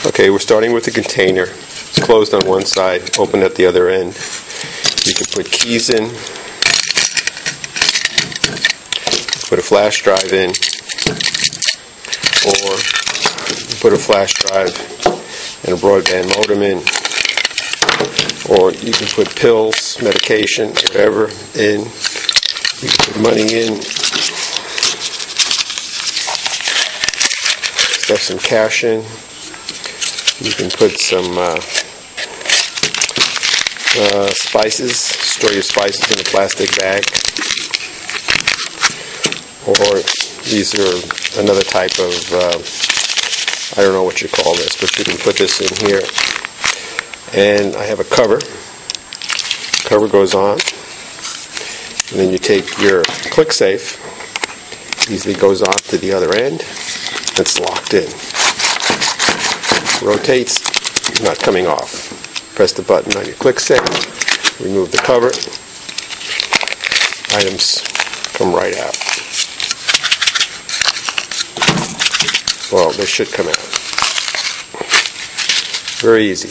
Okay, we're starting with the container. It's closed on one side, open at the other end. You can put keys in, put a flash drive in, or put a flash drive and a broadband modem in, or you can put pills, medication, whatever in. You can put money in, stuff some cash in. You can put some spices, store your spices in a plastic bag. Or these are another type of, I don't know what you call this, but you can put this in here. And I have a cover. Cover goes on. And then you take your Clicksafe, easily goes on to the other end. It's locked in. Rotates, not coming off. Press the button on your Clicksafe, remove the cover, items come right out. Well, they should come out. Very easy.